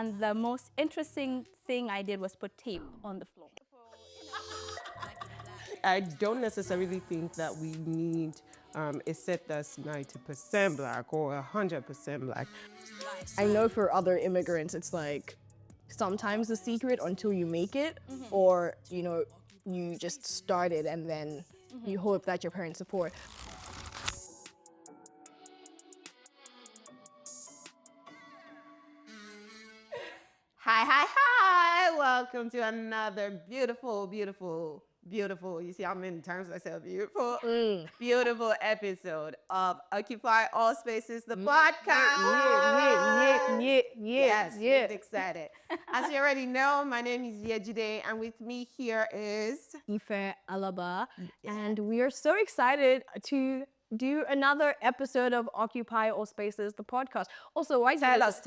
And the most interesting thing I did was put tape on the floor. I don't necessarily think that we need a set that's 90% black or 100% black. I know for other immigrants, it's like sometimes the secret until you make it, or you just start it and then you hope that your parents support. Hi. Welcome to another beautiful. You see how many times I said beautiful? Beautiful episode of Occupy All Spaces, the podcast. Yes, really excited. As you already know, my name is Yejide, and with me here is Alaba, and we are so excited to do another episode of Occupy All Spaces, the podcast. Also, why tell us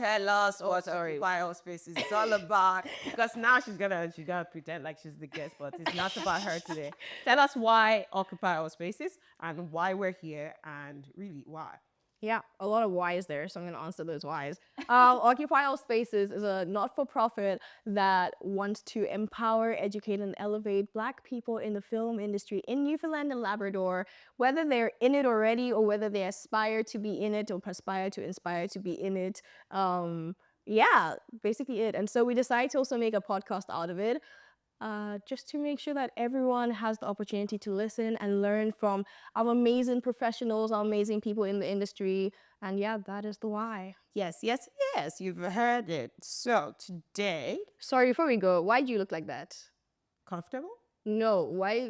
what Occupy All Spaces is all about. Because now she gotta pretend like she's the guest, but it's not about her today. Tell us why Occupy All Spaces and why we're here, and really why. Yeah, a lot of whys there, so I'm going to answer those whys. Occupy All Spaces is a not-for-profit that wants to empower, educate, and elevate Black people in the film industry in Newfoundland and Labrador, whether they're in it already or whether they aspire to be in it or aspire to inspire to be in it. Yeah, basically it. And so we decided to also make a podcast out of it. Just to make sure that everyone has the opportunity to listen and learn from our amazing professionals, our amazing people in the industry. And yeah, that is the why. Yes, you've heard it. So today... Sorry, before we go, why do you look like that? Comfortable? No, why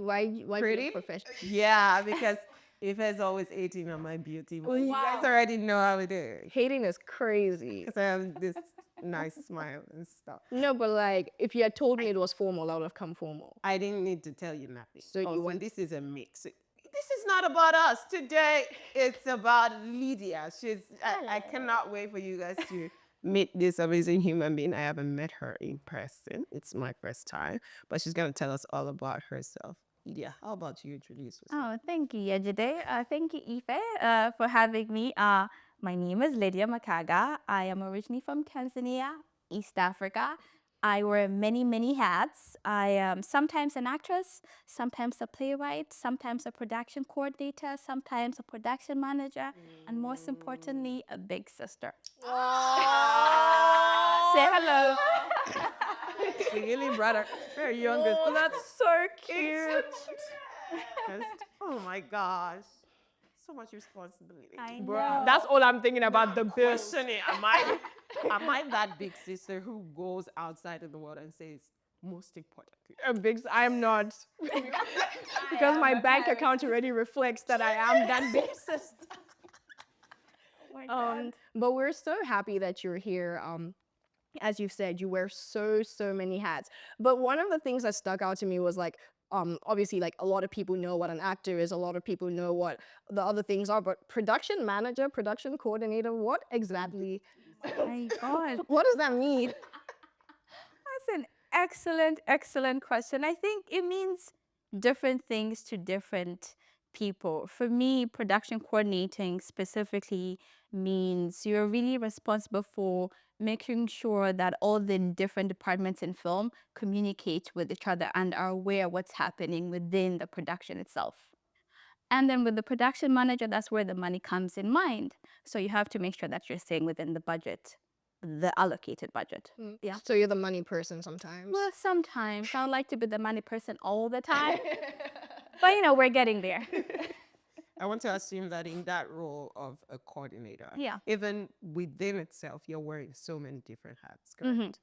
Pretty? professional? Yeah, because Ife's always hating on my beauty. Well, you guys already know how it is. Hating is crazy. Because I have this nice smile and stuff. No, but like, if you had told me it was formal, I would have come formal. I didn't need to tell you nothing. So you want... This is a mix. This is not about us. Today, it's about Lydia. I cannot wait for you guys to meet this amazing human being. I haven't met her in person. It's my first time. But she's going to tell us all about herself. Lydia, how about you introduce yourself? Oh, thank you, Yejide. Thank you, Ife, for having me. My name is Lydia Makaga. I am originally from Tanzania, East Africa. I wear many hats. I am sometimes an actress, sometimes a playwright, sometimes a production coordinator, sometimes a production manager, and most importantly, a big sister. Say hello. Really, brother. Her youngest. Oh, that's so cute. Oh my gosh. So much responsibility. I know. That's all I'm thinking about, the bills. Am I that big sister who goes outside in the world and says, most importantly? I am not. Because my bank account already reflects that I am that big sister. Oh my God. But we're so happy that you're here. As you've said, you wear so many hats. But one of the things that stuck out to me was like, obviously, like a lot of people know what an actor is, a lot of people know what the other things are, but production manager, production coordinator, what exactly? Oh my God. What does that mean? That's an excellent question. I think it means different things to different people. For me, production coordinating specifically means you're really responsible for making sure that all the different departments in film communicate with each other and are aware what's happening within the production itself. And then with the production manager, that's where the money comes in mind. So you have to make sure that you're staying within the budget, the allocated budget. Yeah. So you're the money person sometimes? Well, sometimes. I don't like to be the money person all the time. But, we're getting there. I want to assume that in that role of a coordinator, Yeah. even within itself, you're wearing so many different hats, correct?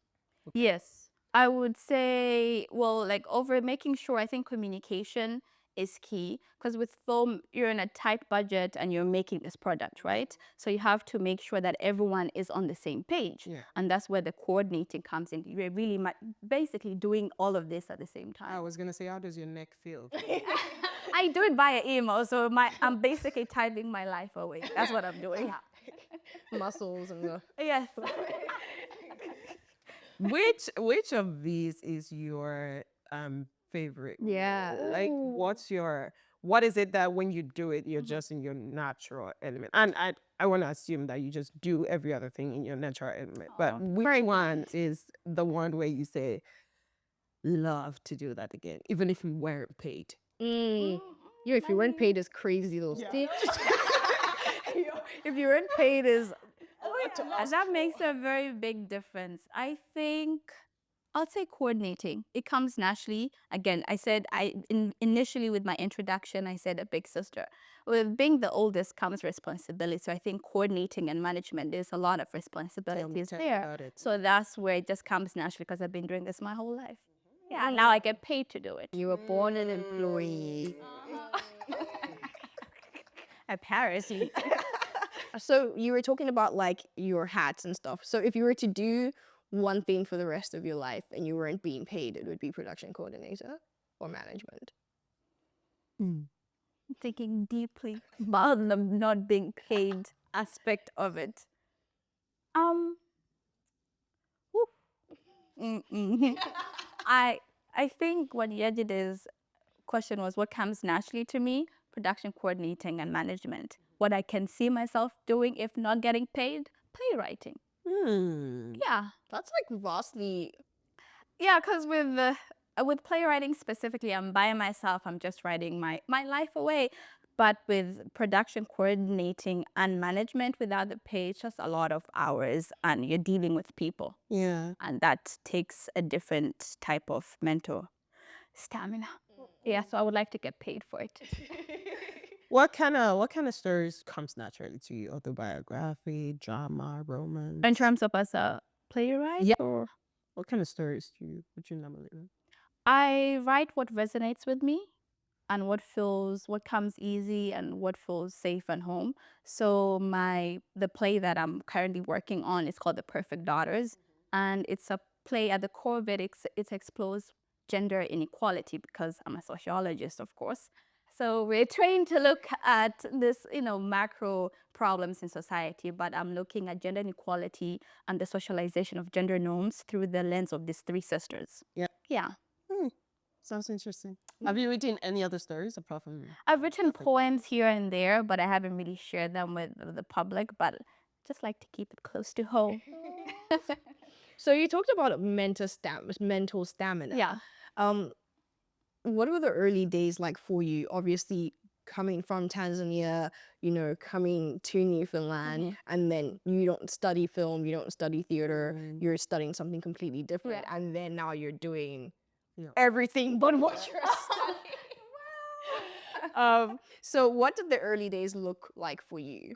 Okay. Yes. I would say, well, like over making sure, I think communication is key, because with film, you're in a tight budget and you're making this product, right? So you have to make sure that everyone is on the same page. Yeah. And that's where the coordinating comes in. You're really basically doing all of this at the same time. I was going to say, how does your neck feel? I do it via email, so I'm basically typing my life away. That's what I'm doing. Muscles and the... Yes. Which of these is your favorite? Yeah. Like, what's your what is it that when you do it, you're just in your natural element? And I want to assume that you just do every other thing in your natural element. But which one is the one where you say, love to do that again, even if you weren't paid? Yo, if you weren't paid is crazy though. If you weren't paid is That makes a very big difference. I think I'll say coordinating. It comes naturally. Again, I said initially with my introduction, I said a big sister. With being the oldest comes responsibility. So I think coordinating and management, there's a lot of responsibilities Tell me there. about it. So that's where it just comes naturally because I've been doing this my whole life. Yeah, and now I get paid to do it. you were born an employee. Apparently. So you were talking about like your hats and stuff. So if you were to do one thing for the rest of your life and you weren't being paid, it would be production coordinator or management. Thinking deeply about the not being paid aspect of it. Whew. I think what Yejide's question was what comes naturally to me, production coordinating and management. What I can see myself doing if not getting paid, playwriting. Yeah. That's like vastly. Yeah, because with playwriting specifically, I'm by myself. I'm just writing my life away. But with production coordinating and management without the pay, it's just a lot of hours and you're dealing with people. Yeah. And that takes a different type of mental stamina. Yeah, so I would like to get paid for it. What kind of stories comes naturally to you? Autobiography, drama, romance? In terms of as a playwright? Yeah. Or What kind of stories would you normally do? I write what resonates with me and what comes easy and what feels safe and home. So the play that I'm currently working on is called The Perfect Daughters. And it's a play at the core of it, it explores gender inequality because I'm a sociologist, of course. So we're trained to look at this, macro problems in society, but I'm looking at gender inequality and the socialization of gender norms through the lens of these three sisters. Yeah. Yeah. Sounds interesting. Have you written any other stories apart from? I've written poems here and there, but I haven't really shared them with the public, but just like to keep it close to home. So you talked about mental stamina. Yeah. What were the early days like for you? Obviously, coming from Tanzania, coming to Newfoundland, and then you don't study film, you don't study theater, you're studying something completely different, and then now you're doing everything but what you're studying. So what did the early days look like for you?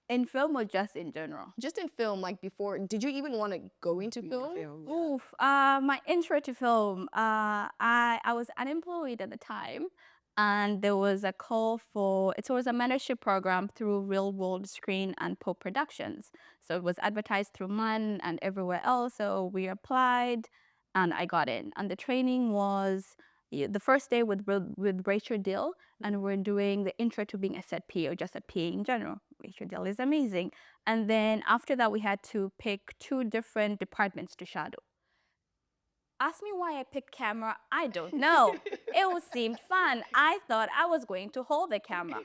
In film or just in general? Just in film, like before, did you even want to go into film? Oof. My intro to film, I was unemployed at the time, and there was a call for, it was a mentorship program through Real World Screen and Pope Productions. So it was advertised through MUN and everywhere else. So we applied and I got in. And the training was the first day with Rachel Dill, and we're doing the intro to being a set PA or just a PA in general. Rachel Dill is amazing. And then after that, we had to pick 2 different departments to shadow. Ask me why I picked camera. I don't know. It seemed fun. I thought I was going to hold the camera.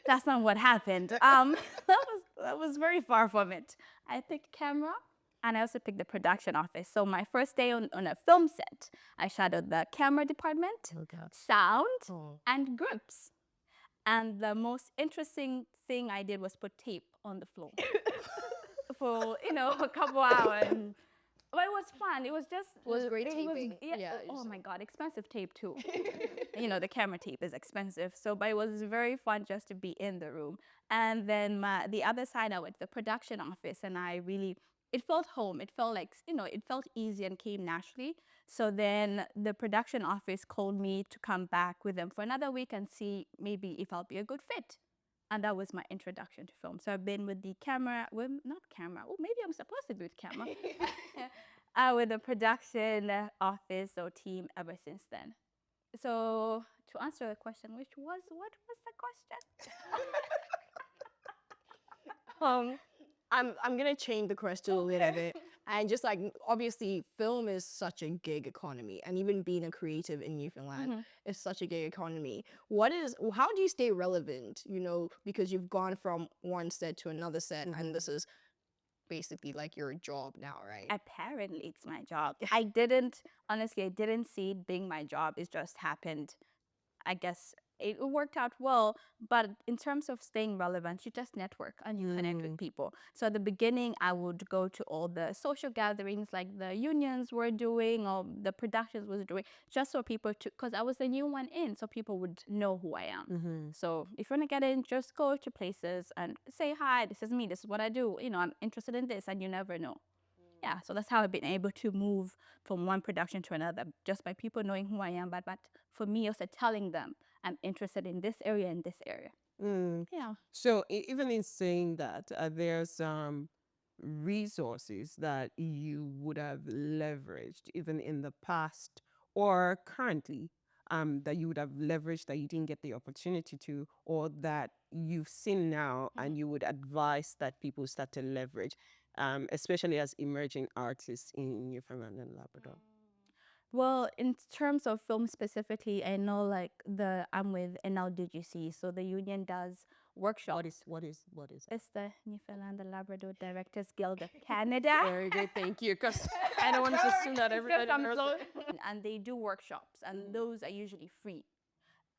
That's not what happened. That was very far from it. I picked camera, and I also picked the production office. So my first day on a film set, I shadowed the camera department, sound, and grips. And the most interesting thing I did was put tape on the floor for, a couple hours. But it was fun. It was just... It was great taping. Oh my God, expensive tape too. The camera tape is expensive. But it was very fun just to be in the room. And then the other side, I went to the production office, and it felt home. It felt like, it felt easy and came naturally. So then the production office called me to come back with them for another week and see maybe if I'll be a good fit. And that was my introduction to film. So I've been with the camera, not camera. Oh, maybe I'm supposed to be with camera. With the production office or team ever since then. So to answer the question, what was the question? I'm gonna change the question a little bit And just like, obviously, film is such a gig economy, and even being a creative in Newfoundland is such a gig economy. How do you stay relevant, you know, because you've gone from one set to another set, and this is basically like your job now, right? Apparently, it's my job. Honestly, I didn't see it being my job. It just happened. I guess it worked out well, but in terms of staying relevant, you just network and you connect with people. So at the beginning, I would go to all the social gatherings like the unions were doing or the productions was doing, just so people because I was the new one in, so people would know who I am. So if you want to get in, just go to places and say, hi, this is me, this is what I do. You know, I'm interested in this, and you never know. Yeah, so that's how I've been able to move from one production to another, just by people knowing who I am. But for me, also telling them I'm interested in this area and this area. Yeah. So even in saying that, there's resources that you would have leveraged even in the past or currently, that you would have leveraged that you didn't get the opportunity to, or that you've seen now and you would advise that people start to leverage, especially as emerging artists in Newfoundland and Labrador. Well, in terms of film specifically, I know like I'm with NLDGC, so the union does workshops. What is it? It's the Newfoundland and Labrador Directors Guild of Canada. Very good, thank you. Because I don't want to assume that everybody knows it. And they do workshops, and those are usually free.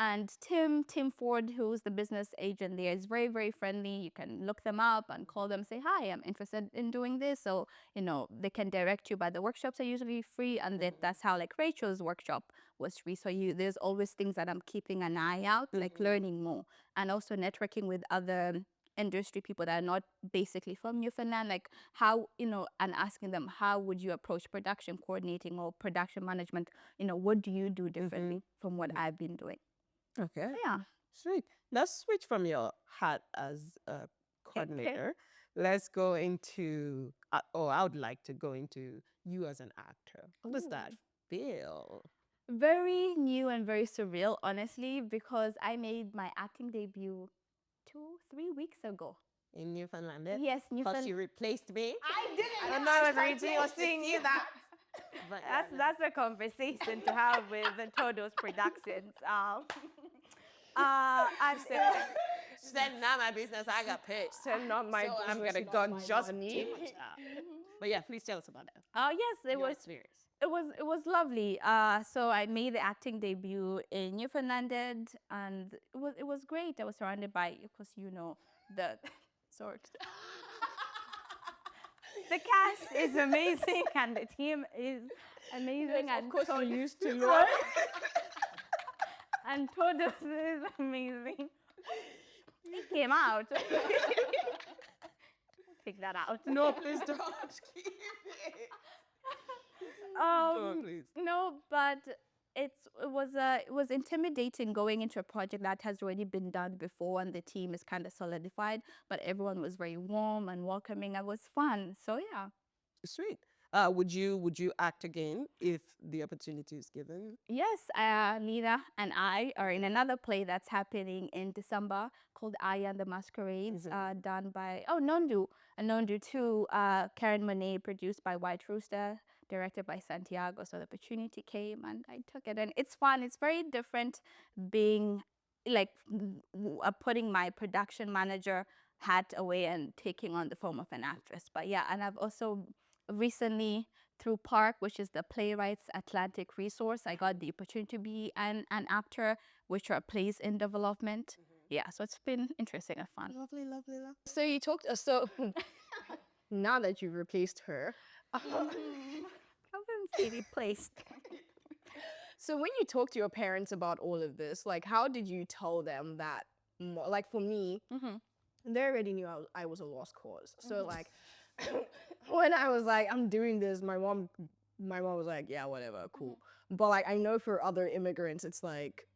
And Tim Ford, who's the business agent there, is very, very friendly. You can look them up and call them, say, hi, I'm interested in doing this. So, you know, they can direct you, but the workshops are usually free. And that's how like Rachel's workshop was free. So there's always things that I'm keeping an eye out, like learning more, and also networking with other industry people that are not basically from Newfoundland, like how, you know, and asking them, how would you approach production coordinating or production management? You know, what do you do differently from what I've been doing? Okay. Yeah. Sweet. Let's switch from your hat as a coordinator. Let's go into, I would like to go into you as an actor. How does that feel? Very new and very surreal, honestly, because I made my acting debut 2-3 weeks ago. In Newfoundland? Yes, Because Newfoundland. you replaced me? I didn't. I don't know I was reading or seeing you that. But That's a conversation to have with the Todos Productions. I've said, not my business, I got paid. Said not my So I'm business, gonna not go my just money. too much out. But yeah, please tell us about that. yes, it Your was. experience. It was lovely. So I made the acting debut in Newfoundland, and it was great. I was surrounded by, of course, you know, the sort. The cast is amazing, and the team is amazing, and Of course, you're used to Todos and Todos is amazing. It came out. Take that out. No, please don't. Keep it. Don't, please. No, but it was intimidating going into a project that has already been done before, and the team is kind of solidified. But everyone was very warm and welcoming. It was fun. So yeah. Sweet. Would you act again if the opportunity is given? Yes, Nina and I are in another play that's happening in December called Aya and the Masquerades, done by Nondu too. Karen Monet, produced by White Rooster, directed by Santiago. So the opportunity came and I took it, and it's fun. It's very different being like putting my production manager hat away and taking on the form of an actress. But yeah, and I've also recently through Park, which is the Playwright's Atlantic resource, I got the opportunity to be an actor, which are plays in development. Yeah, so it's been interesting and fun. Lovely, lovely, lovely. So you talked. So now that you've replaced her, I wouldn't say replaced. so when you talk to your parents about all of this, like, how did you tell them that? Like for me, they already knew I was a lost cause. So like, when I was like, I'm doing this, my mom was like, yeah, whatever, cool. But like, I know for other immigrants, it's like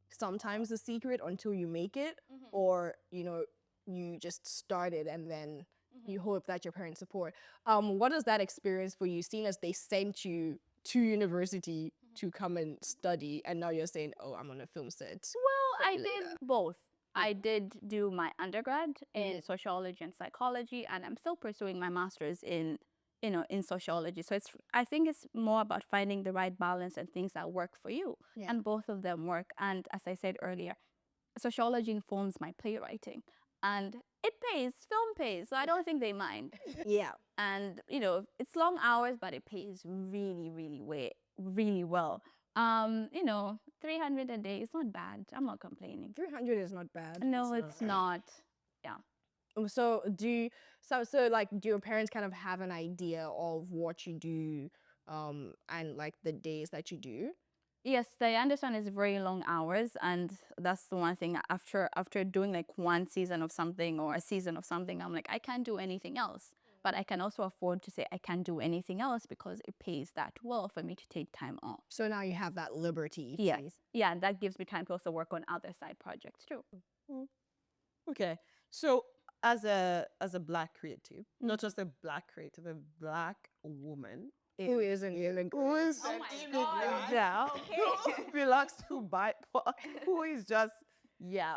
sometimes a secret until you make it, or you know, you just started and then you hope that your parents support. What is that experience for you, seeing as they sent you to university to come and study, and now you're saying, oh, I'm on a film set? Well, I did both. I did do my undergrad in sociology and psychology, and I'm still pursuing my master's in in sociology. So I think it's more about finding the right balance and things that work for you. Yeah. And both of them work. And as I said earlier, sociology informs my playwriting. And it pays, film pays. So I don't think they mind. Yeah. And, it's long hours, but it pays really, really well. 300 a day is not bad. I'm not complaining. 300 is not bad. No, it's not. Yeah. So do your parents kind of have an idea of what you do, and like the days that you do? Yes, I understand it's very long hours, and that's the one thing. After doing like one season of something or a season of something, I'm like, I can't do anything else. But I can also afford to say I can't do anything else because it pays that well for me to take time off. So now you have that liberty. Yes. Yeah, and that gives me time to also work on other side projects too. Okay. So as a Black creative, not just a Black creative, a Black woman Who isn't even who is Oh my an God. immigrant, Yeah, who belongs to BIPOC, who is just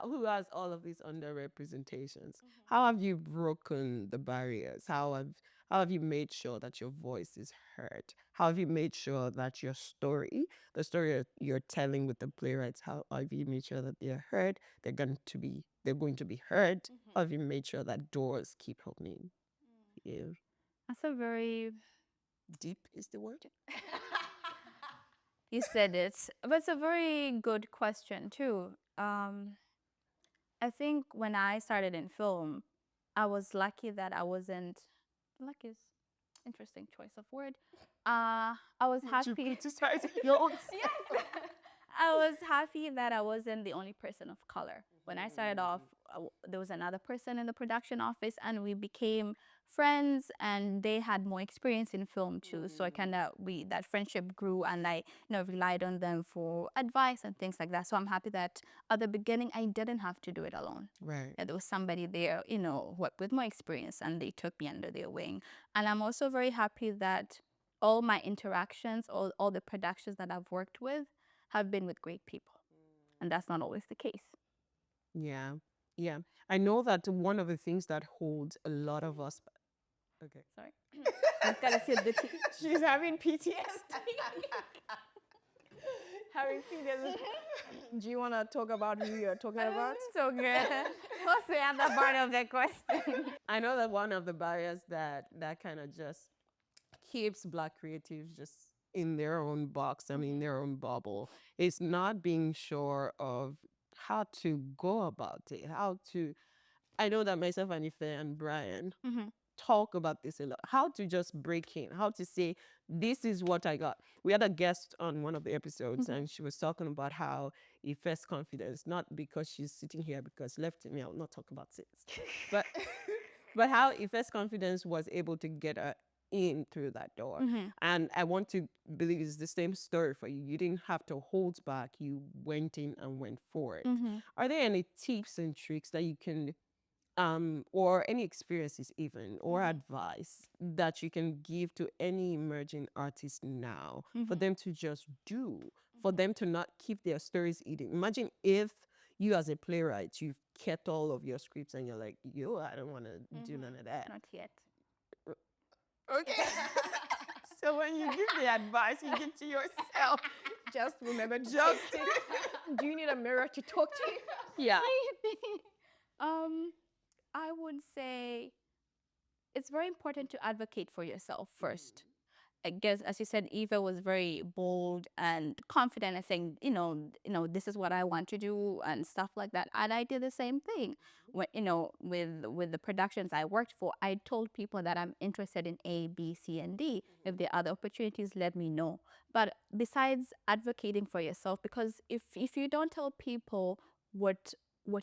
who has all of these underrepresentations. How have you broken the barriers? How have you made sure that your voice is heard? How have you made sure that your story, the story you're telling with the playwrights, how have you made sure that they're heard? They're going to be heard. How have you made sure that doors keep opening? Yeah. that's a very Deep is the word. You said it, but it's a very good question too. I think when I started in film, I was lucky that I wasn't. Lucky is interesting choice of word. I was You happy. criticize your own Yes. I was happy that I wasn't the only person of color. When I started off, there was another person in the production office, and we became friends. And they had more experience in film too, so that friendship grew, and I relied on them for advice and things like that. So I'm happy that at the beginning I didn't have to do it alone. Right. There was somebody there, with more experience, and they took me under their wing. And I'm also very happy that all my interactions, all the productions that I've worked with have been with great people. And that's not always the case. Yeah. Yeah. I know that one of the things that holds a lot of us. Okay. Sorry. I've got to see the tea. She's having PTSD. having feelings. Do you want to talk about who you're talking about? So good. What's the other part of the question? I know that one of the barriers that kind of just keeps Black creatives just in their own box, in their own bubble, is not being sure of how to go about it, I know that myself and Ife and Brian talk about this a lot, how to just break in, how to say, this is what I got. We had a guest on one of the episodes and she was talking about how Ife's confidence, not because she's sitting here, because left to me, I'll not talk about it, but how Ife's confidence was able to get her in through that door. And I want to believe it's the same story for you. You didn't have to hold back. You went in and went forward. Are there any tips and tricks that you can, or any experiences even, or advice that you can give to any emerging artist now for them to just do, for them to not keep their stories eating? Imagine if you as a playwright, you've kept all of your scripts and you're like, yo, I don't want to do none of that. Not yet. Okay. So when you give the advice, you give to yourself. Just remember, do you need a mirror to talk to? Yeah. I would say it's very important to advocate for yourself first. I guess, as you said, Eva was very bold and confident and saying, this is what I want to do and stuff like that. And I did the same thing. When, with the productions I worked for, I told people that I'm interested in A, B, C, and D. If there are other opportunities, let me know. But besides advocating for yourself, because if you don't tell people what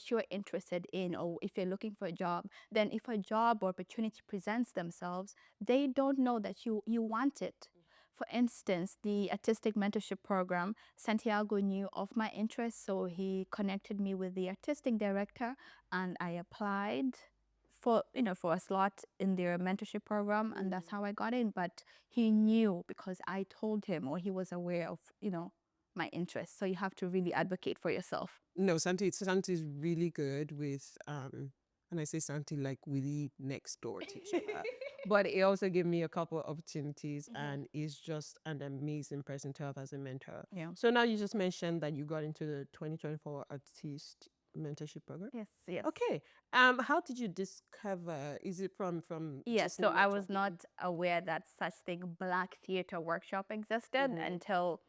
you're interested in, or if you're looking for a job, then if a job or opportunity presents themselves, they don't know that you want it. For instance, the artistic mentorship program, Santiago knew of my interest, so he connected me with the artistic director, and I applied for a slot in their mentorship program, and that's how I got in. But he knew because I told him, or he was aware of my interest. So you have to really advocate for yourself. No, Santi is really good with and I say something like we live next door to each other. But it also gave me a couple of opportunities, and is just an amazing person to have as a mentor. Yeah. So now you just mentioned that you got into the 2024 artist mentorship program. Yes, yes. Okay. How did you discover? Is it from Yes, just so I was networking? not aware that such thing, Black Theater Workshop, existed until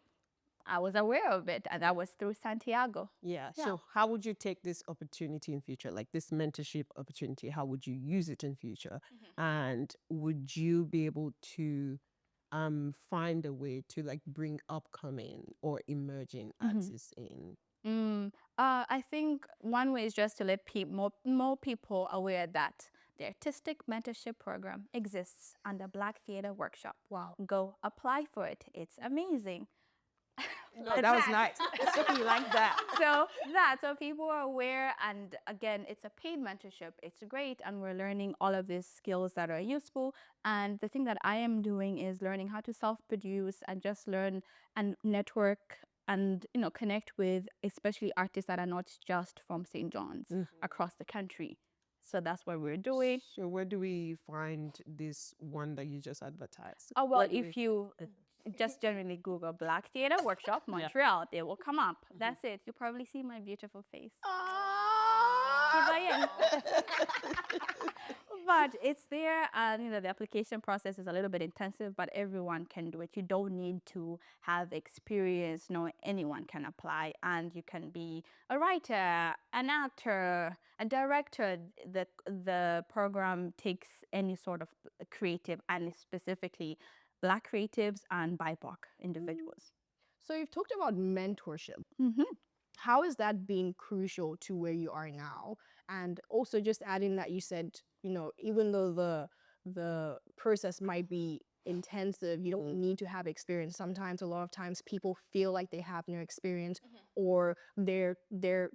I was aware of it, and that was through Santiago. Yeah. So how would you take this opportunity in future, like this mentorship opportunity? How would you use it in future? And would you be able to find a way to like bring upcoming or emerging artists in? I think one way is just to let more people aware that the artistic mentorship program exists under Black Theater Workshop. Wow. Go apply for it. It's amazing. No, that was nice. You like that. So people are aware, and again, it's a paid mentorship. It's great, and we're learning all of these skills that are useful. And the thing that I am doing is learning how to self-produce and just learn and network and connect with especially artists that are not just from St. John's across the country. So that's what we're doing. So where do we find this one that you just advertised? Oh, well, Where do if you just generally Google Black Theater Workshop Montreal, they will come up. That's it. You probably see my beautiful face. But it's there, and the application process is a little bit intensive, but everyone can do it. You don't need to have experience. No, anyone can apply, and you can be a writer, an actor, a director. The program takes any sort of creative, and specifically Black creatives and BIPOC individuals. So you've talked about mentorship. How has that been crucial to where you are now? And also just adding that you said, even though the process might be intensive, you don't need to have experience. Sometimes, a lot of times, people feel like they have no experience, or they're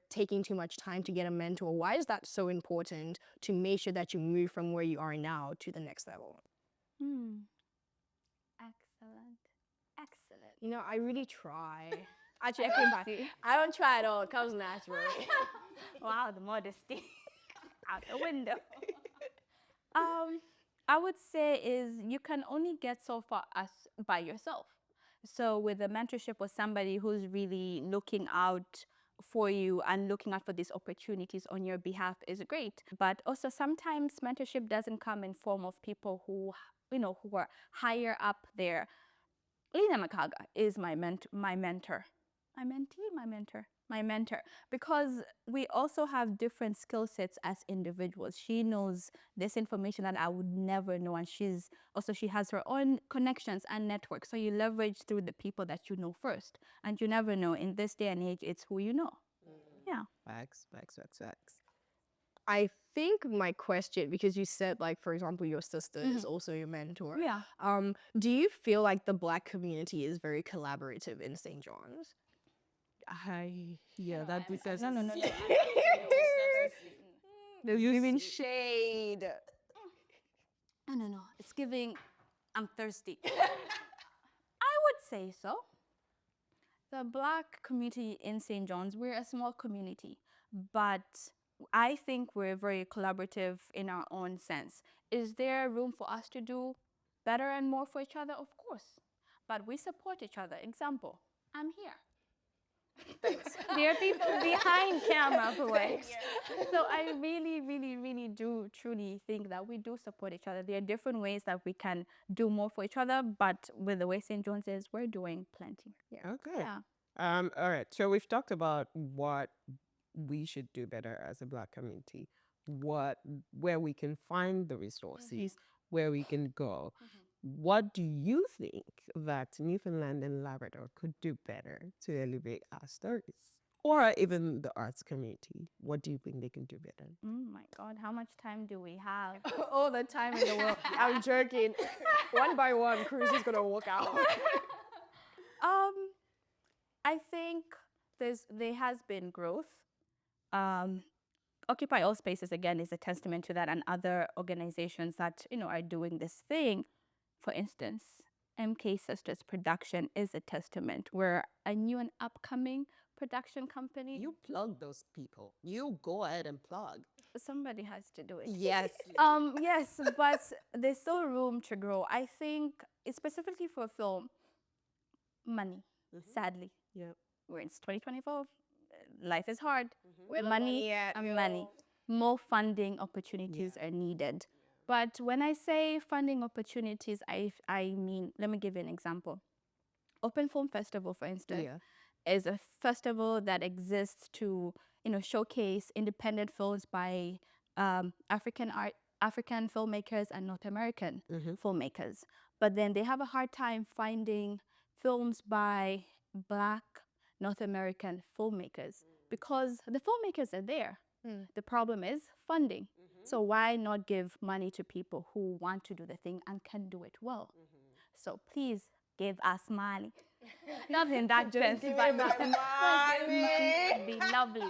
taking too much time to get a mentor. Why is that so important to make sure that you move from where you are now to the next level? Excellent. Excellent. I really try. Actually, I came back. I don't try at all. It comes naturally. Wow, the modesty out the window. I would say is you can only get so far as by yourself. So with a mentorship with somebody who's really looking out for you and looking out for these opportunities on your behalf is great. But also sometimes mentorship doesn't come in form of people who are higher up there. Lydia Makaga is my mentor. My mentor, because we also have different skill sets as individuals. She knows this information that I would never know, and she has her own connections and networks. So you leverage through the people that you know first, and you never know. In this day and age, it's who you know. Yeah. Facts. I think my question, because you said, like, for example, your sister is also your mentor. Yeah. Do you feel like the Black community is very collaborative in St. John's? That because No. You even shade. No. It's giving. I'm thirsty. I would say so. The Black community in St. John's, we're a small community, but I think we're very collaborative in our own sense. Is there room for us to do better and more for each other? Of course. But we support each other. Example, I'm here. Thanks. There are people behind camera who are here. So I really do truly think that we do support each other. There are different ways that we can do more for each other, but with the way St. John's is, we're doing plenty. Yeah. Okay. Yeah. All right. So we've talked about what we should do better as a Black community, where we can find the resources, where we can go. What do you think that Newfoundland and Labrador could do better to elevate our stories? Or even the arts community? What do you think they can do better? Oh my God, how much time do we have? All the time in the world. I'm joking. One by one, Cruz is gonna walk out. I think there has been growth. Occupy All Spaces again is a testament to that, and other organizations that are doing this thing. For instance, MK Sisters Production is a testament. We're a new and upcoming production company. You plug those people. You go ahead and plug. somebody has to do it. Yes. Yes, but there's still room to grow. I think, specifically for film, money, sadly. Yeah. We're in 2024. Life is hard. Where the Money money at, and yo? money. More funding opportunities are needed. But when I say funding opportunities, I mean, let me give you an example. Open Film Festival, for instance, Yeah. is a festival that exists to, showcase independent films by African filmmakers and North American filmmakers. But then they have a hard time finding films by Black North American filmmakers because the filmmakers are there. The problem is funding. So why not give money to people who want to do the thing and can do it well? So please give us money. Not in that sense, but money would be lovely.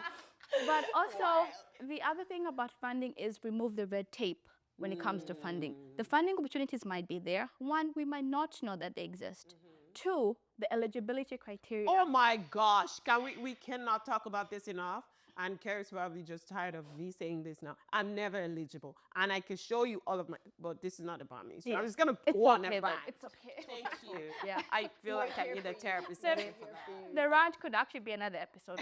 But also, the other thing about funding is remove the red tape when it comes to funding. The funding opportunities might be there. One, we might not know that they exist. Two, the eligibility criteria. Oh my gosh. We cannot talk about this enough. And Kerry's probably just tired of me saying this now. I'm never eligible. And I can show you all of my, but this is not about me. So I'm just going to go on and back. It's okay. Thank you. Yeah. I feel like I need a therapist session for that. The rant could actually be another episode.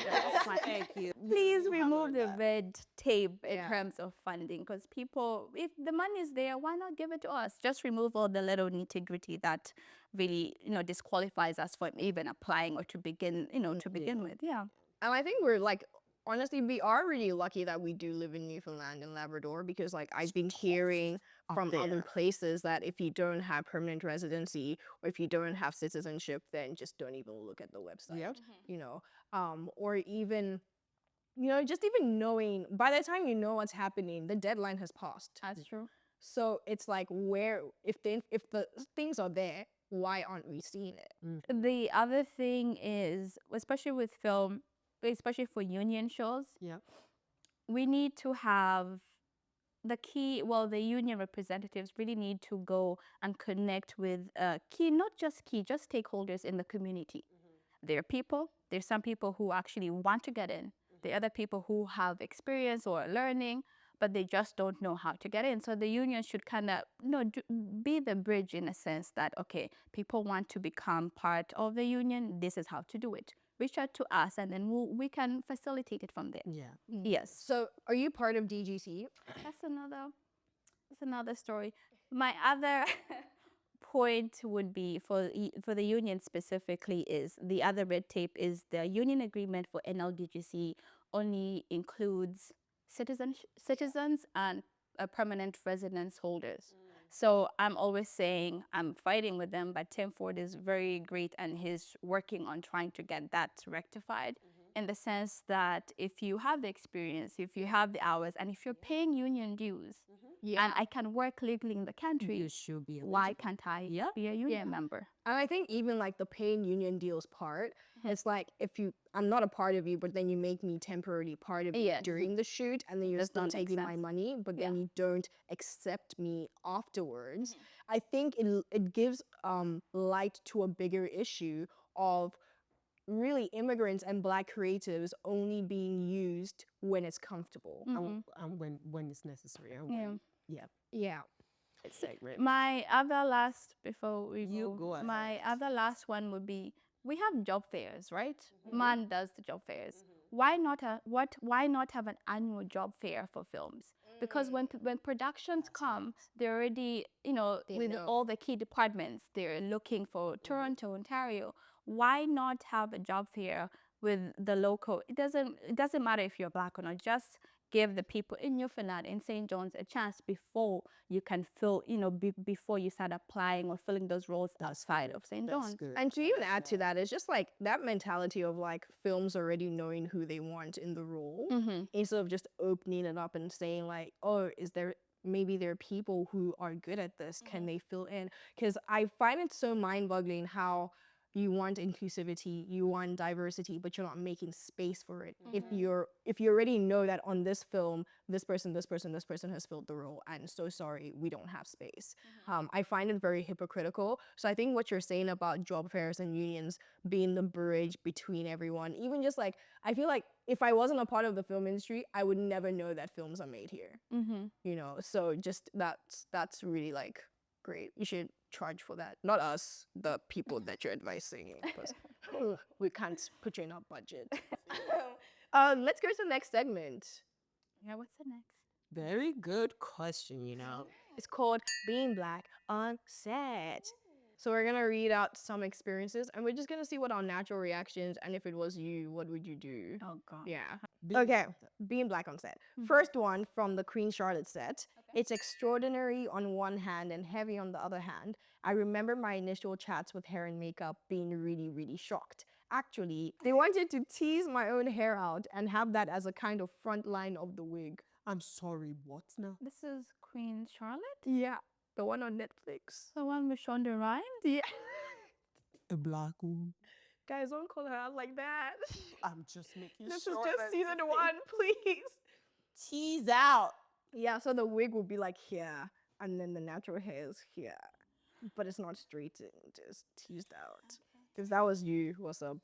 Thank you. Please remove the red tape in terms of funding, because people, if the money is there, why not give it to us? Just remove all the little nitty-gritty that really, disqualifies us from even applying or to begin, to begin with. Yeah. And I think we're like, honestly, we are really lucky that we do live in Newfoundland and Labrador, because like I've been hearing from other places that if you don't have permanent residency or if you don't have citizenship, then just don't even look at the website. Yep. Or even, just even knowing, by the time you know what's happening, the deadline has passed. That's true. So it's like, if the things are there, why aren't we seeing it? The other thing is, especially with film, especially for union shows, Yeah. we need to have the union representatives really need to go and connect with just stakeholders in the community. There are people, there's some people who actually want to get in. There are other people who have experience or are learning, but they just don't know how to get in. So the union should kind of, be the bridge in a sense that, okay, people want to become part of the union. This is how to do it. Reach out to us, and then we can facilitate it from there. Yeah. Yes. So are you part of DGC? That's another story. My other point would be for the union specifically is the other red tape is the union agreement for NLDGC only includes citizens and permanent residence holders. So I'm always saying I'm fighting with them, but Tim Ford is very great and he's working on trying to get that rectified in the sense that if you have the experience, if you have the hours, and if you're paying union dues, and I can work legally in the country, You should be. why can't I be a union member? And I think even like the paying union deals part, it's like I'm not a part of you, but then you make me temporarily part of you during the shoot, and then you're Does still not make taking my sense. money, but then you don't accept me afterwards. I think it gives light to a bigger issue of really immigrants and Black creatives only being used when it's comfortable. And when it's necessary. And when, Yeah. It's segment. My other last, before we go ahead. my other last one would be, we have job fairs, right? MAN does the job fairs. Why not have an annual job fair for films? Because when productions come, they're already, with know. all the key departments, they're looking for Toronto, Ontario. Why not have a job fair with the local? It doesn't matter if you're Black or not. Just give the people in Newfoundland, in St. John's, a chance before you can fill, before you start applying or filling those roles outside of St. John's. Good. And to even add to that, it's just like that mentality of like films already knowing who they want in the role, instead of just opening it up and saying like, oh, maybe there are people who are good at this, can they fill in? Because I find it so mind-boggling how you want inclusivity, you want diversity, but you're not making space for it. If you already know that on this film, this person has filled the role, and so sorry, we don't have space. I find it very hypocritical. So I think what you're saying about job fairs and unions being the bridge between everyone, even just like, I feel like if I wasn't a part of the film industry, I would never know that films are made here. You know, so just that's really like great. You should charge for that. Not us, the people that you're advising, because we can't put you in our budget. Let's go to the next segment. Yeah, what's the next? Very good question, you know. It's called Being Black on Set. So we're gonna read out some experiences, and we're just gonna see what our natural reactions, and if it was you, what would you do? Oh God. Yeah. Okay. Being black on set. First one from the Queen Charlotte set. It's extraordinary on one hand and heavy on the other hand. I remember my initial chats with hair and makeup being really, really shocked. Actually, they wanted to tease my own hair out and have that as a kind of front line of the wig. I'm sorry, what now? This is Queen Charlotte, Yeah. The one on Netflix. the one with Shonda Rhimes. Yeah. A black woman. Guys, don't call her out like that. I'm just making This is sure. just that season the one, please. tease out. Yeah, so the wig will be like here, and then the natural hair is here. But it's not straightened, it's teased out. If that was you, what's up?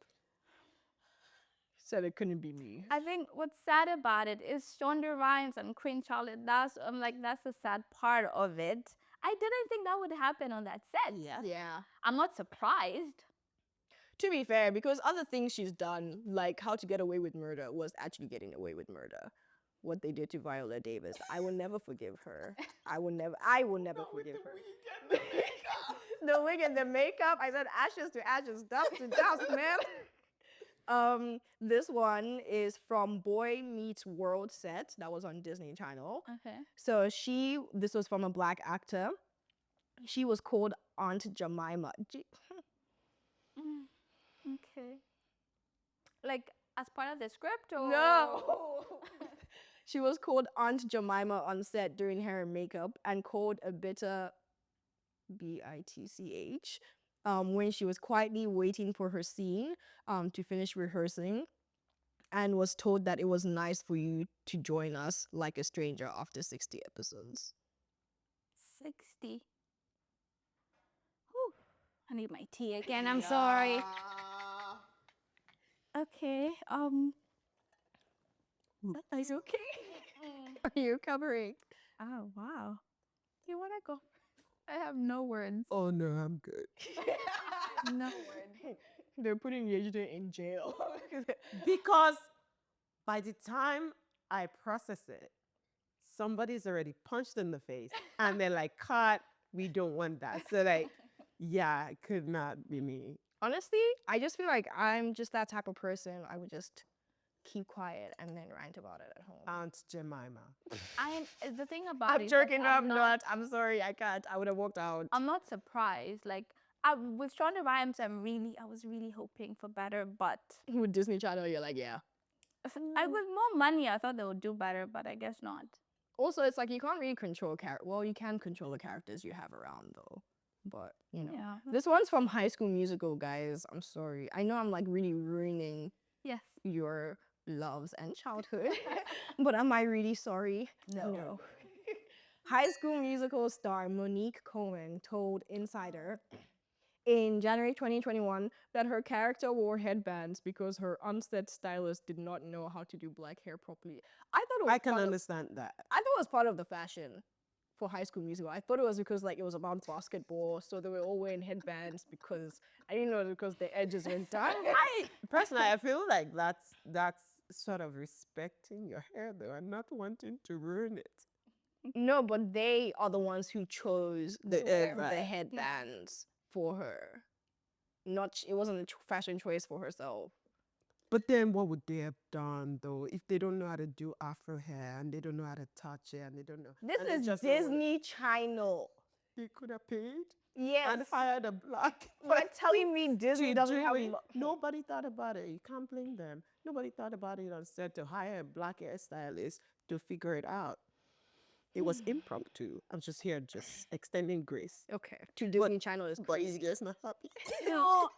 Said it couldn't be me. I think what's sad about it is Shonda Rhimes and Queen Charlotte. That's that's the sad part of it. I didn't think that would happen on that set. Yeah. I'm not surprised. To be fair, because other things she's done, like How to Get Away with Murder, was actually getting away with murder. What they did to Viola Davis, I will never forgive her. I will never forgive her. The wig and the makeup. I said ashes to ashes, dust to dust, man. This one is from Boy Meets World set that was on Disney Channel. Okay. So this was from a black actor. She was called Aunt Jemima. Okay. Like as part of the script or No. She was called Aunt Jemima on set during hair and makeup and called a bitter bitch when she was quietly waiting for her scene to finish rehearsing, and was told that it was nice for you to join us like a stranger after 60 episodes. 60. Whew. I need my tea again. I'm sorry. Okay. Are you okay? Are you recovering? Oh wow. You wanna go? I have no words. Oh no, I'm good. No words. They're putting Yejide in jail. Because by the time I process it, somebody's already punched in the face and they're like, cut, we don't want that. So like, yeah, it could not be me. Honestly, I just feel like I'm just that type of person. I would just keep quiet and then rant about it at home. Aunt Jemima. The thing about it I'm is, joking. like, No, I'm not. I'm sorry. I can't. I would have walked out. I'm not surprised. Like with Shonda Rhimes, I was really hoping for better, but With Disney Channel, you're like, yeah. with more money, I thought they would do better, but I guess not. Also, it's like you can't really control Well, you can control the characters you have around, though. But, you know. Yeah. This one's from High School Musical, guys. I'm sorry. I know I'm like really ruining Yes. your loves and childhood, but am I really sorry? No. High School Musical star Monique Coleman told Insider in January 2021 that her character wore headbands because her on-set stylist did not know how to do black hair properly. I thought it was I can part of- understand that. I thought it was part of the fashion for High School Musical. I thought it was because like it was about basketball, so they were all wearing headbands because I didn't know it because the edges went down. Personally, I feel like that's sort of respecting your hair though and not wanting to ruin it. No, but they are the ones who chose The the headbands for her. It wasn't a fashion choice for herself. But then what would they have done though if they don't know how to do afro hair and they don't know how to touch it and they don't know? This and they is just don't wanna- Disney Channel. They could have paid Yes. and hired a black. You're telling me Disney to doesn't do have it. Nobody thought about it. You can't blame them. Nobody thought about it on set to hire a black hairstylist to figure it out. It was impromptu. I'm just here, just extending grace. Okay. To Disney Channel is But crazy. he's just not happy. No,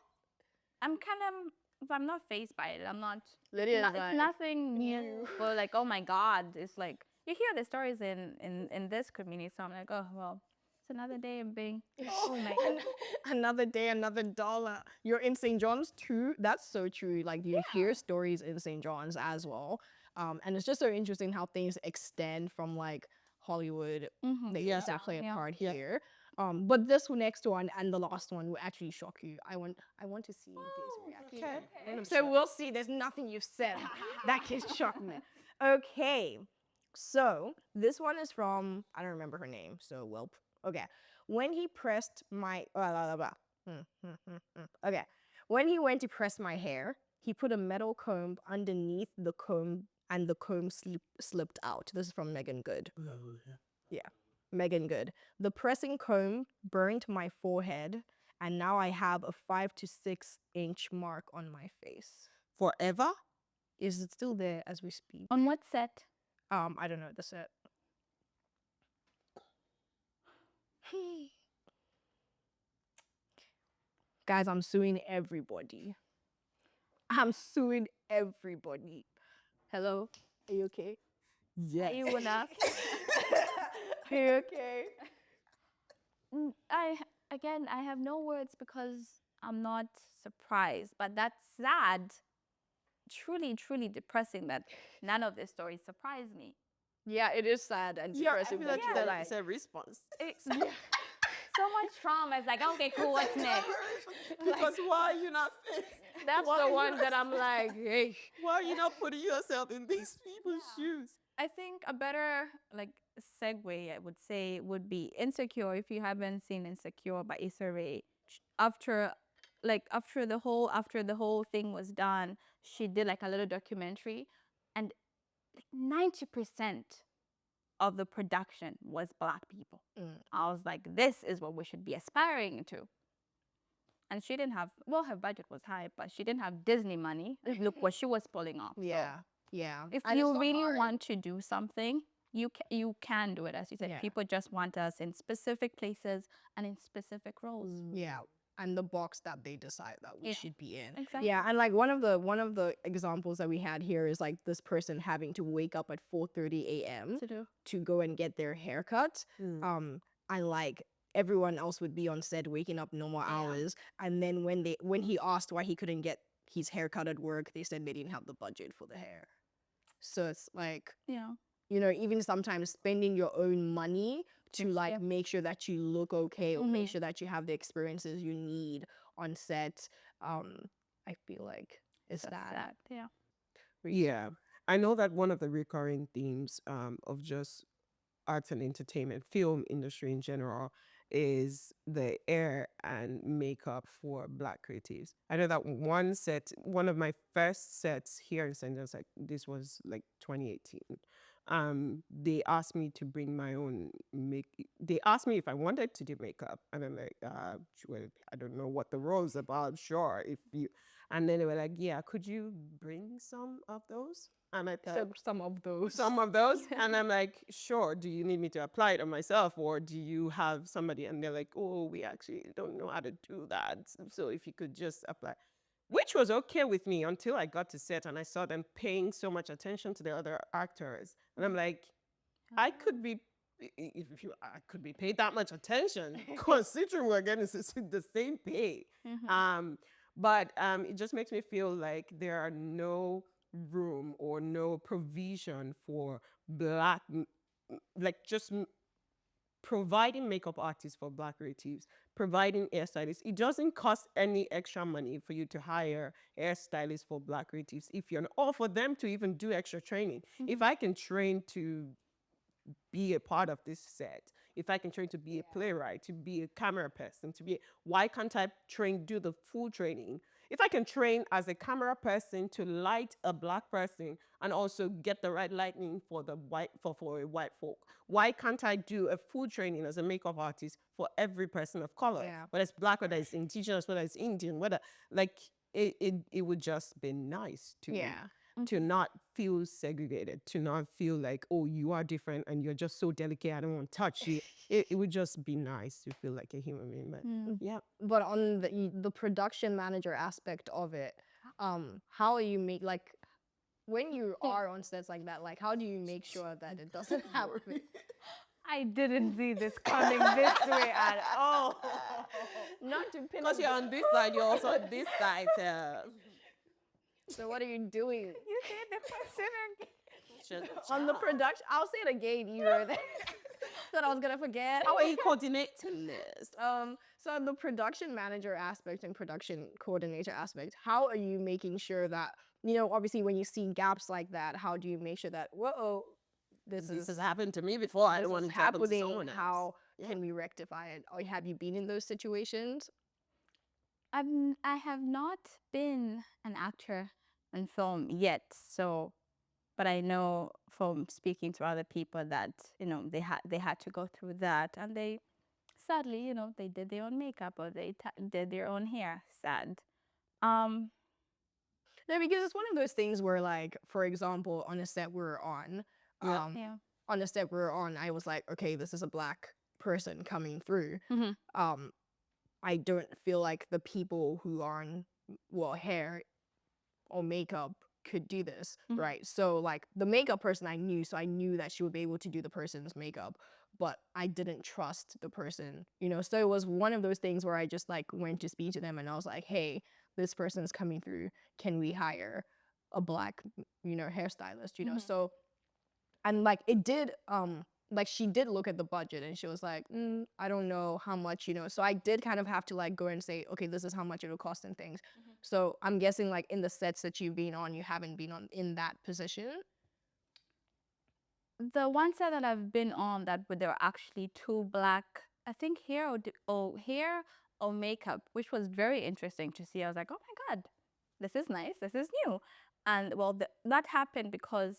if I'm not faced by it, I'm not. Lydia is It's like, nothing new. But like, oh my God, it's like you hear the stories in this community. So I'm like, oh well, it's another day of being. Oh my God. another day, another dollar. You're in St. John's too. That's so true. Like you hear stories in St. John's as well. And it's just so interesting how things extend from like Hollywood. They also play a part here. But this next one and the last one will actually shock you. I want to see this reaction. Okay. So we'll see. There's nothing you've said that can shock me. Okay. So this one is from, I don't remember her name, so welp. Okay. When he pressed my okay. When he went to press my hair, he put a metal comb underneath the comb and the comb slipped out. This is from Megan Good. Yeah. Megan Good. The pressing comb burned my forehead and now I have a 5 to 6 inch mark on my face. Forever? Is it still there as we speak? On what set? I don't know the set. Guys, I'm suing everybody. I'm suing everybody. Hello? Are you okay? Yes. Are you enough? Are you okay? I have no words because I'm not surprised, but that's sad. Truly, truly depressing that none of these stories surprise me. Yeah, it is sad and Yeah, I depressing. feel but like you're it's a response. It's so much trauma. It's like, okay, cool, what's next? Because why are you not fit? that's Why the you one not- that I'm like, hey. Why are you not putting yourself in these people's shoes? I think a better like segue I would say would be Insecure. If you haven't seen Insecure by Issa Rae, after the whole thing was done, she did like a little documentary, and like 90% of the production was Black people. I was like, this is what we should be aspiring to. And she didn't have, well, her budget was high, but she didn't have Disney money. Look what she was pulling off. So Yeah. Yeah. if And you it's so really hard. want to do something, you can do it. As you said, Yeah. people just want us in specific places and in specific roles. Yeah. And the box that they decide that we Yeah. should be in. Exactly. Yeah, and like one of the examples that we had here is like this person having to wake up at 4:30 a.m. To do. to go and get their haircut. And like everyone else would be on set waking up normal hours. And then when he asked why he couldn't get his haircut at work, they said they didn't have the budget for the hair. So it's like, Yeah. you know, even sometimes spending your own money to like Yeah. make sure that you look okay or make sure that you have the experiences you need on set. I feel like it's That's that. sad. Yeah. Yeah. I know that one of the recurring themes of just arts and entertainment, film industry in general, is the hair and makeup for Black creatives. I know that one of my first sets here in St. John's, like this was like 2018. They asked me to bring my own they asked me if I wanted to do makeup, and I'm like, well, I don't know what the role's about. Sure, if you, and then they were like, yeah, could you bring some of those? And I thought, Some of those. some of those, and I'm like, sure, do you need me to apply it on myself, or do you have somebody? And they're like, oh, we actually don't know how to do that, so if you could just apply, which was okay with me until I got to set and I saw them paying so much attention to the other actors, and I'm like, I could be I could be paid that much attention considering we're getting the same pay. But it just makes me feel like there are no room or no provision for Black, like just providing makeup artists for Black creatives, providing hairstylists. It doesn't cost any extra money for you to hire hairstylists for Black creatives if you're, or for them to even do extra training. If I can train to be a part of this set, if I can train to be a playwright, to be a camera person, why can't I do the full training? If I can train as a camera person to light a Black person and also get the right lighting for a white folk, why can't I do a full training as a makeup artist for every person of color? Yeah. Whether it's Black, whether it's indigenous, whether it's Indian, whether, like, it would just be nice to Yeah. to not feel segregated, to not feel like, oh, you are different and you're just so delicate, I don't want to touch you. It would just be nice to feel like a human being. But yeah. But on the production manager aspect of it, how you make, like, when you are on sets like that, like, how do you make sure that it doesn't happen? I didn't see this coming this way at all. Not to pin Because us you're on this side, you're also on this side. So what are you doing You say the question again. on the production? I'll say it again. You were there. Thought I was gonna forget. How are you coordinating this? So the production manager aspect and production coordinator aspect, how are you making sure that, you know, obviously when you see gaps like that, how do you make sure that, whoa, this has happened to me before. I don't want it to happen to happening? someone else. How can we rectify it? Or have you been in those situations? I have not been an actor in film yet, so, but I know from speaking to other people that, you know, they had to go through that, and they sadly, you know, they did their own makeup or they did their own hair. Sad. No, because it's one of those things where, like, for example, on a set we're on, Yeah. on a set we're on, I was like, okay, this is a black person coming through. I don't feel like the people who are on, well, hair or makeup could do this, right? So, like, the makeup person I knew, so I knew that she would be able to do the person's makeup, but I didn't trust the person, you know? So it was one of those things where I just, like, went to speak to them and I was like, hey, this person's coming through. Can we hire a black, you know, hairstylist, you know? So, and, like, it did, like, she did look at the budget and she was like, I don't know how much, you know. So I did kind of have to, like, go and say, okay, this is how much it'll cost and things. So I'm guessing, like, in the sets that you've been on, you haven't been on in that position. The one set that I've been on that there were actually two black, I think hair or makeup, which was very interesting to see. I was like, oh my God, this is nice. This is new. And well, that happened because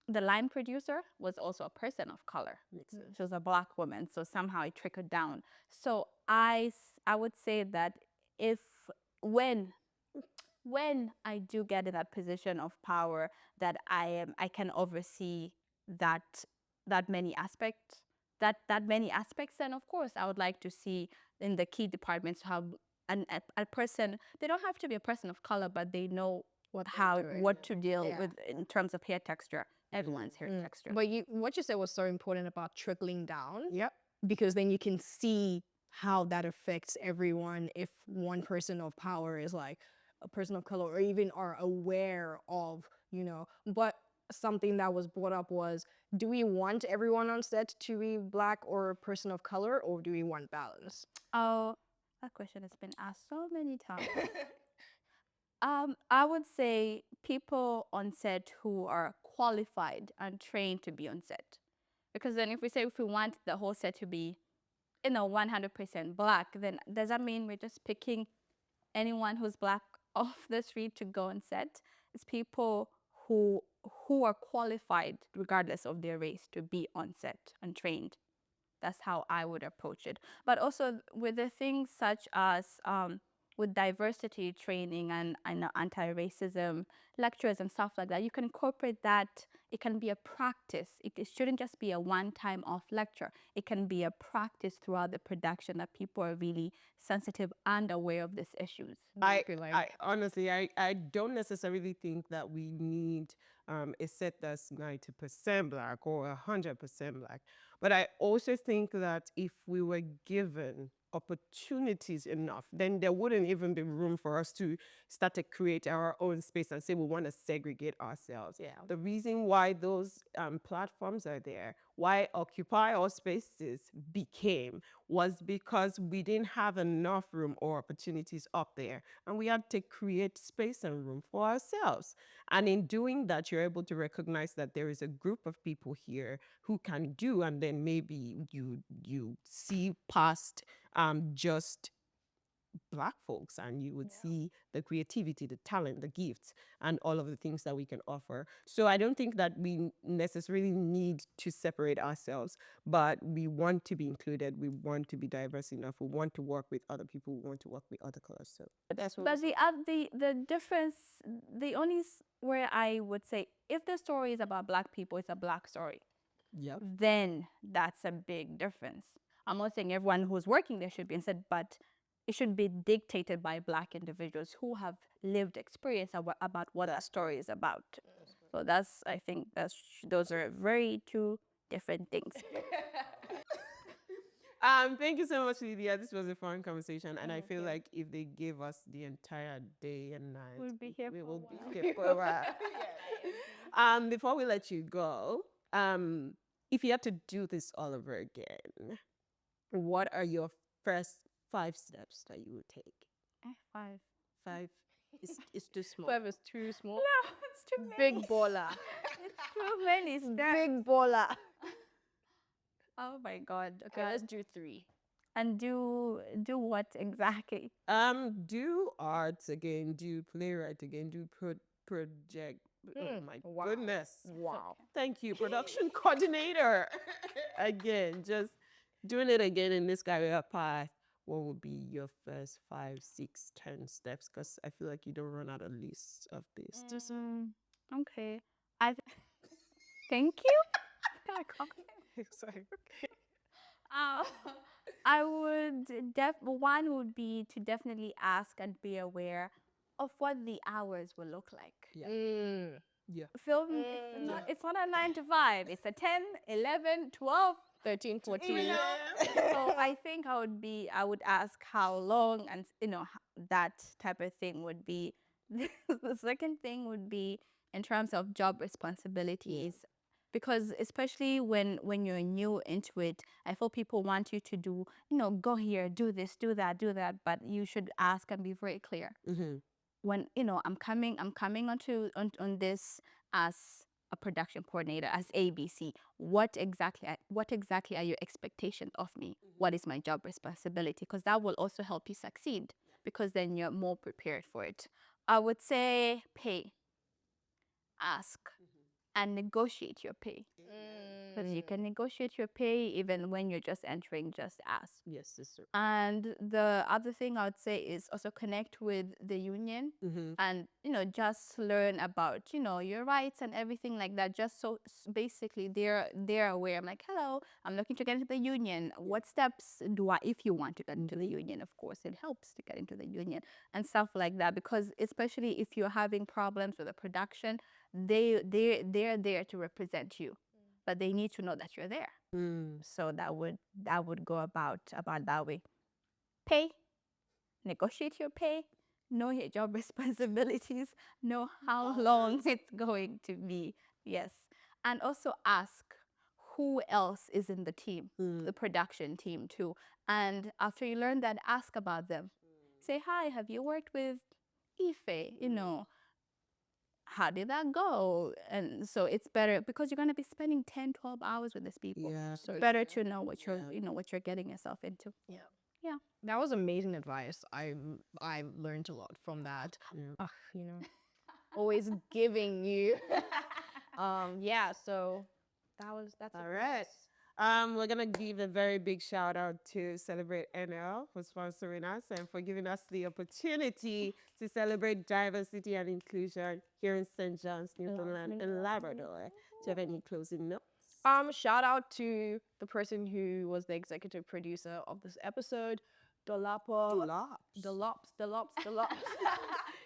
the line producer was also a person of color. She was a black woman. So somehow it trickled down. So I would say that if, when I do get in that position of power, that I can oversee that many aspects, then of course I would like to see in the key departments have a person. They don't have to be a person of color, but they know what to deal with in terms of hair texture. Everyone's hair texture. But what you said was so important about trickling down. Yep. Because then you can see how that affects everyone if one person of power is like a person of color or even are aware of, you know. But something that was brought up was, do we want everyone on set to be black or a person of color, or do we want balance? Oh, that question has been asked so many times. I would say people on set who are qualified and trained to be on set. Because then if we want the whole set to be, you know, 100% black, then does that mean we're just picking anyone who's black off the street to go on set? It's people who are qualified regardless of their race to be on set and trained. That's how I would approach it. But also with the things such as with diversity training and anti-racism lectures and stuff like that, you can incorporate that. It can be a practice. It shouldn't just be a one-time off lecture. It can be a practice throughout the production that people are really sensitive and aware of these issues. I honestly, I don't necessarily think that we need a set that's 90% black or 100% black. But I also think that if we were given opportunities enough, then there wouldn't even be room for us to start to create our own space and say we want to segregate ourselves. Yeah. The reason why those platforms are there, why Occupy All Spaces became, was because we didn't have enough room or opportunities up there. And we had to create space and room for ourselves. And in doing that, you're able to recognize that there is a group of people here who can do, and then maybe you see past just Black folks, and you would see the creativity, the talent, the gifts, and all of the things that we can offer. So I don't think that we necessarily need to separate ourselves, but we want to be included. We want to be diverse enough. We want to work with other people. We want to work with other colors. So that's what. But the difference, the only where I would say, if the story is about Black people, it's a Black story. Yep. Then that's a big difference. I'm not saying everyone who's working there should be instead, but it should be dictated by Black individuals who have lived experience about what that story is about. So that's, I think those are very two different things. Thank you so much, Lydia. This was a fun conversation, and I feel like if they gave us the entire day and night, We'll be here we for a will while. be here for a while. Before we let you go, if you had to do this all over again, what are your first 5 steps that you would take? 5. 5 is too small. 5 is too small. No, it's too many. Big baller. It's too many steps. Big baller. Oh my God. Okay, let's do 3. And do what exactly? Do arts again, do playwright again, do project. Oh my Wow. goodness. Wow. Thank you, production coordinator. Again, just doing it again in this career path. What would be your first 5, 6, 10 steps? Because I feel like you don't run out of lists of this. Okay. Thank you. Sorry. I would one would be to definitely ask and be aware of what the hours will look like. Yeah. Yeah. Film, it's not a 9 to 5. It's a 10, 11, 12, 13, 14. So I think I would ask how long, and that type of thing would be. The second thing would be in terms of job responsibilities, because especially when you're new into it, I feel people want you to do, go here, do this, do that, but you should ask and be very clear. Mm-hmm. When I'm coming on this as a production coordinator, as ABC, what exactly are your expectations of me? What is my job responsibility? Because that will also help you succeed, because then you're more prepared for it. I would say pay, ask, and negotiate your pay. Because you can negotiate your pay even when you're just entering, just ask. Yes, sister. And the other thing I would say is also connect with the union, and just learn about your rights and everything like that, just so basically they're aware. I'm like, hello, I'm looking to get into the union. What steps do I, if you want to get into the union, of course it helps to get into the union and stuff like that, because especially if you're having problems with the production, they're there to represent you, but they need to know that you're there. So that would go about that way. Pay, negotiate your pay, know your job responsibilities, know how long it's going to be. Yes. And also ask who else is in the team, the production team too. And after you learn that, ask about them. Say, hi, have you worked with Ife? How did that go? And so it's better, because you're going to be spending 10, 12 hours with these people. Yeah. So it's better to know what you're, what you're getting yourself into. Yeah. Yeah. That was amazing advice. I learned a lot from that. Always giving you. Yeah, so that's All right. We're gonna give a very big shout out to Celebrate NL for sponsoring us and for giving us the opportunity to celebrate diversity and inclusion here in St. John's, Newfoundland, and Labrador. Do you have any closing notes? Shout out to the person who was the executive producer of this episode, Oyedolapo. Dolops.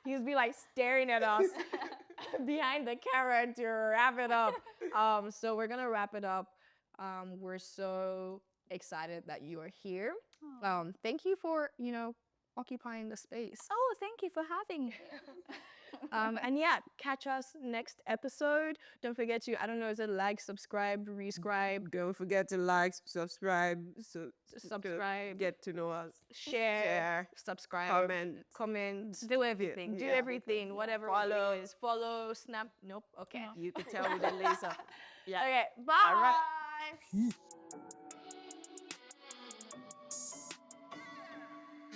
He's been like staring at us behind the camera to wrap it up. So we're gonna wrap it up. We're so excited that you are here. Thank you for occupying the space. Oh, thank you for having me. And yeah, catch us next episode. Don't forget to, I don't know, is it like, subscribe, rescribe? Don't forget to like, subscribe, Subscribe. get to know us, Share, subscribe, comment, Do everything. do everything, whatever Follow. it is. Follow, snap. Nope. Okay. You can tell with the laser. Yeah. Okay. Bye. All right.